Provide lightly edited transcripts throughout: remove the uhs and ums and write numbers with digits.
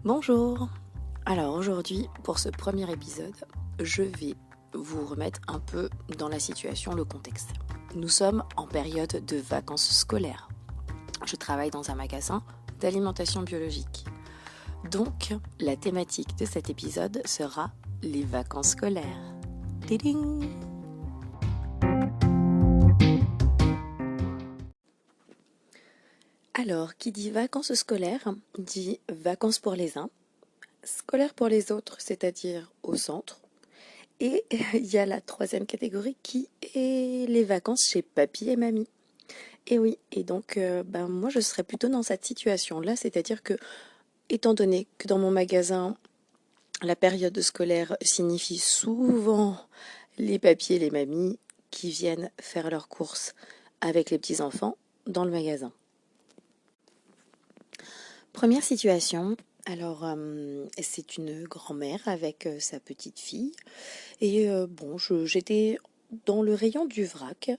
Bonjour. Alors aujourd'hui, pour ce premier épisode, je vais vous remettre un peu dans la situation, le contexte. Nous sommes en période de vacances scolaires. Je travaille dans un magasin d'alimentation biologique. Donc, la thématique de cet épisode sera les vacances scolaires. Tiding! Alors, qui dit vacances scolaires, dit vacances pour les uns, scolaires pour les autres, c'est-à-dire au centre. Et il y a la troisième catégorie qui est les vacances chez papy et mamie. Et oui, et donc moi je serais plutôt dans cette situation-là, c'est-à-dire que, étant donné que dans mon magasin, la période scolaire signifie souvent les papys et les mamies qui viennent faire leurs courses avec les petits-enfants dans le magasin. Première situation, alors c'est une grand-mère avec sa petite fille. Et j'étais dans le rayon du vrac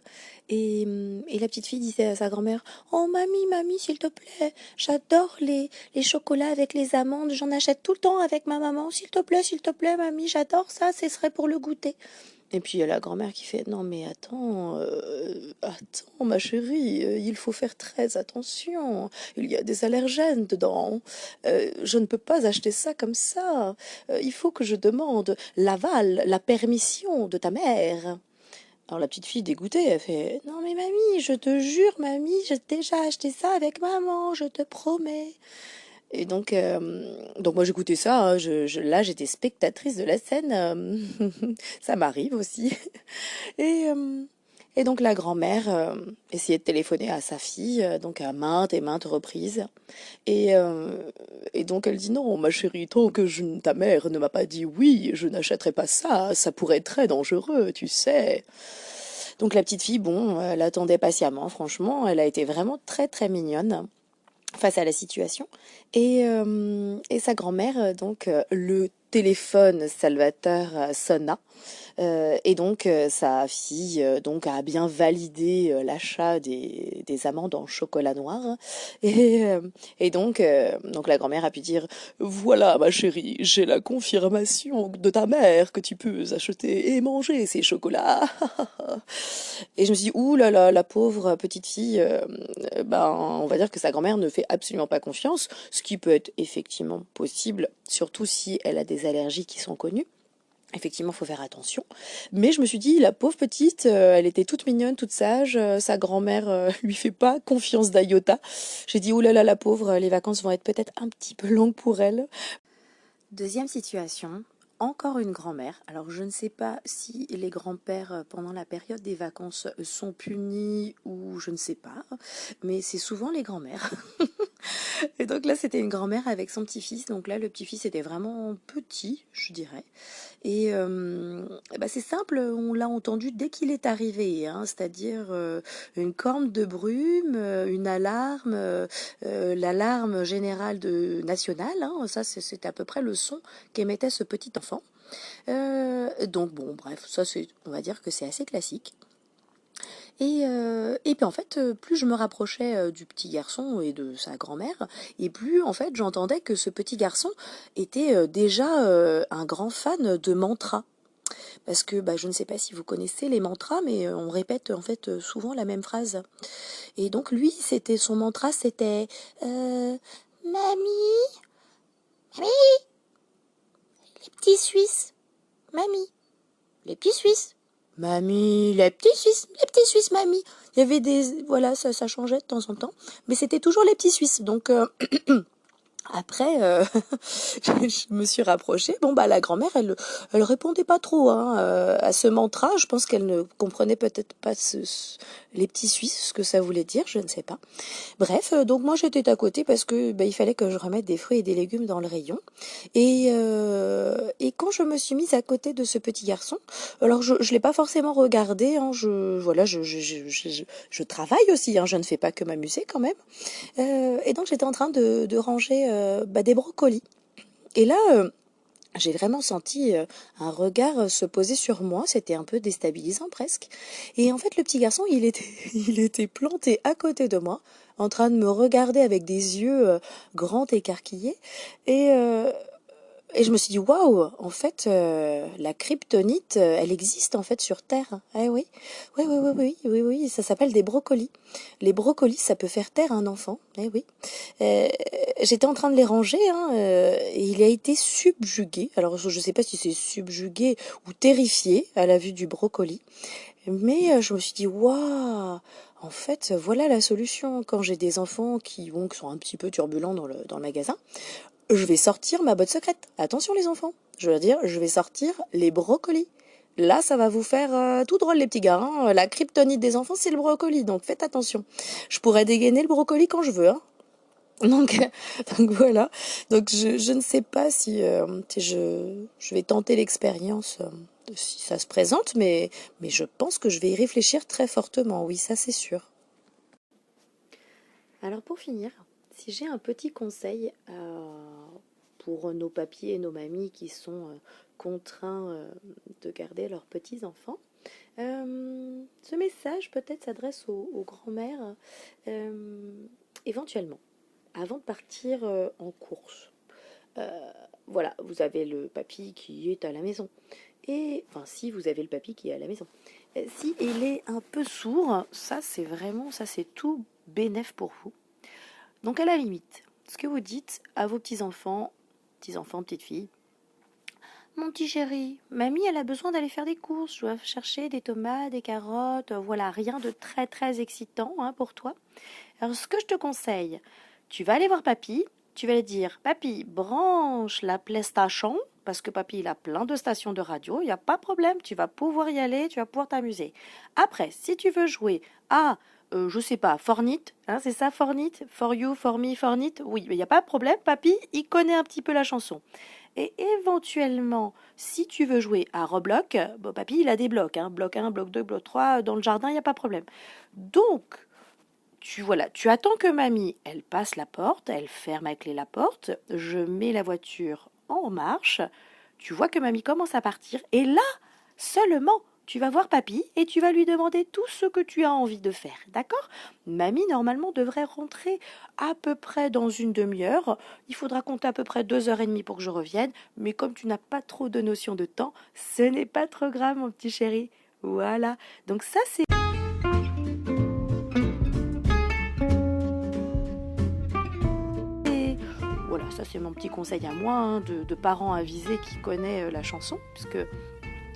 et la petite fille disait à sa grand-mère: «Oh mamie, s'il te plaît, j'adore les chocolats avec les amandes, j'en achète tout le temps avec ma maman, s'il te plaît mamie, j'adore ça, ce serait pour le goûter.» Et puis il y a la grand-mère qui fait: «Non mais attends ma chérie, il faut faire très attention, il y a des allergènes dedans, je ne peux pas acheter ça comme ça, il faut que je demande l'aval, la permission de ta mère.» Alors la petite fille dégoûtée, elle fait: «Non mais mamie, je te jure mamie, j'ai déjà acheté ça avec maman, je te promets.» Et donc moi j'écoutais ça, hein, là j'étais spectatrice de la scène, ça m'arrive aussi. Et, euh, et donc la grand-mère essayait de téléphoner à sa fille, donc à maintes et maintes reprises. Et, euh, et donc elle dit: «Non, ma chérie, tant que ta mère ne m'a pas dit oui, je n'achèterai pas ça, ça pourrait être très dangereux, tu sais.» Donc la petite fille, bon, elle attendait patiemment, franchement, elle a été vraiment très très mignonne face à la situation. Et sa grand-mère, le téléphone salvateur sonna. Et donc sa fille donc a bien validé l'achat des amandes en chocolat noir. Et, euh, et donc la grand-mère a pu dire: «Voilà ma chérie, j'ai la confirmation de ta mère que tu peux acheter et manger ces chocolats.» Et je me suis dit: «Ouh là là, la pauvre petite fille, on va dire que sa grand-mère ne fait absolument pas confiance», ce qui peut être effectivement possible, surtout si elle a des allergies qui sont connues. Effectivement, faut faire attention. Mais je me suis dit: la pauvre petite, elle était toute mignonne, toute sage, sa grand-mère lui fait pas confiance d'iota. J'ai dit: «Ouh là là, la pauvre, les vacances vont être peut-être un petit peu longues pour elle.» Deuxième situation, encore une grand-mère. Alors je ne sais pas si les grands-pères pendant la période des vacances sont punis ou je ne sais pas, mais c'est souvent les grands-mères. Et donc là c'était une grand-mère avec son petit-fils. Donc là le petit-fils était vraiment petit, je dirais. Et c'est simple, on l'a entendu dès qu'il est arrivé, hein, c'est-à-dire une corne de brume, une alarme, l'alarme générale nationale, hein, ça c'est à peu près le son qu'émettait ce petit enfant. Donc bon, bref, ça on va dire que c'est assez classique. Et puis en fait, plus je me rapprochais du petit garçon et de sa grand-mère, et plus en fait j'entendais que ce petit garçon était déjà un grand fan de mantras. Parce que je ne sais pas si vous connaissez les mantras, mais on répète en fait souvent la même phrase. Et donc lui, son mantra, c'était Mamie, mamie, les petits Suisses, mamie, les petits Suisses. Mamie, les petits Suisses, mamie. Il y avait voilà, ça changeait de temps en temps, mais c'était toujours les petits Suisses. Donc après, je me suis rapprochée. Bon, la grand-mère, elle répondait pas trop hein, à ce mantra. Je pense qu'elle ne comprenait peut-être pas les petits Suisses, ce que ça voulait dire, je ne sais pas. Bref, donc moi j'étais à côté parce que il fallait que je remette des fruits et des légumes dans le rayon. Et quand je me suis mise à côté de ce petit garçon, alors je l'ai pas forcément regardé. Hein, je travaille aussi. Hein, je ne fais pas que m'amuser quand même. Et donc j'étais en train de ranger des brocolis. Et là, J'ai vraiment senti un regard se poser sur moi, c'était un peu déstabilisant presque. Et en fait, le petit garçon, il était planté à côté de moi, en train de me regarder avec des yeux grands écarquillés. Et, euh, et je me suis dit, waouh, en fait, la kryptonite, elle existe en fait sur Terre. Eh oui, oui, oui, oui, oui, oui, oui, ça s'appelle des brocolis. Les brocolis, ça peut faire taire un enfant. Eh oui. Euh, J'étais en train de les ranger, hein, et il a été subjugué. Alors, je ne sais pas si c'est subjugué ou terrifié à la vue du brocoli, mais je me suis dit, waouh, en fait, voilà la solution. Quand j'ai des enfants qui sont un petit peu turbulents dans le magasin, je vais sortir ma botte secrète. Attention les enfants, je veux dire, je vais sortir les brocolis. Là, ça va vous faire tout drôle les petits gars, hein. La kryptonite des enfants, c'est le brocoli, donc faites attention. Je pourrais dégainer le brocoli quand je veux, hein. Donc, donc voilà. Donc je ne sais pas si je vais tenter l'expérience si ça se présente, mais je pense que je vais y réfléchir très fortement. Oui, ça c'est sûr. Alors pour finir, si j'ai un petit conseil pour nos papiers et nos mamies qui sont contraints de garder leurs petits-enfants, ce message peut-être s'adresse aux grands-mères éventuellement, avant de partir en course. Voilà, vous avez le papy qui est à la maison. Et, enfin, si vous avez le papy qui est à la maison. Si il est un peu sourd, ça c'est tout bénef pour vous. Donc à la limite, ce que vous dites à vos petits-enfants, petites filles, mon petit chéri, mamie elle a besoin d'aller faire des courses, je dois chercher des tomates, des carottes, voilà, rien de très très excitant hein, pour toi. Alors ce que je te conseille, tu vas aller voir papy, tu vas lui dire, papy, branche la PlayStation, parce que papy il a plein de stations de radio, il n'y a pas de problème, tu vas pouvoir y aller, tu vas pouvoir t'amuser. Après, si tu veux jouer à, je sais pas, Fortnite, hein, c'est ça Fortnite, For You, For Me, Fortnite, oui, mais il n'y a pas de problème, papy, il connaît un petit peu la chanson. Et éventuellement, si tu veux jouer à Roblox, bon, papy il a des blocs, hein, bloc 1, bloc 2, bloc 3, dans le jardin, il n'y a pas de problème. Donc, tu attends que mamie, elle passe la porte, elle ferme à clé la porte, je mets la voiture en marche, tu vois que mamie commence à partir, et là, seulement, tu vas voir papy et tu vas lui demander tout ce que tu as envie de faire, d'accord? Mamie, normalement, devrait rentrer à peu près dans une demi-heure. Il faudra compter à peu près 2h30 pour que je revienne, mais comme tu n'as pas trop de notion de temps, ce n'est pas trop grave, mon petit chéri. Voilà, donc ça c'est... Voilà, ça c'est mon petit conseil à moi, hein, de parents avisés qui connaît la chanson, puisque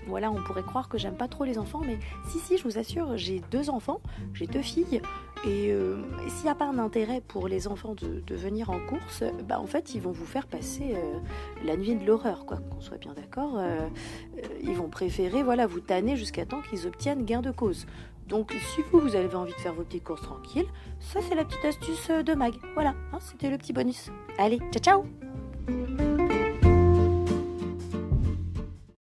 voilà, on pourrait croire que j'aime pas trop les enfants, mais si, je vous assure, j'ai 2 enfants, j'ai 2 filles, et s'il n'y a pas un intérêt pour les enfants de venir en course, bah en fait, ils vont vous faire passer la nuit de l'horreur, quoi, qu'on soit bien d'accord. Ils vont préférer, voilà, vous tanner jusqu'à temps qu'ils obtiennent gain de cause. Donc, si vous avez envie de faire vos petites courses tranquilles, ça c'est la petite astuce de Mag. Voilà, hein, c'était le petit bonus. Allez, ciao ciao!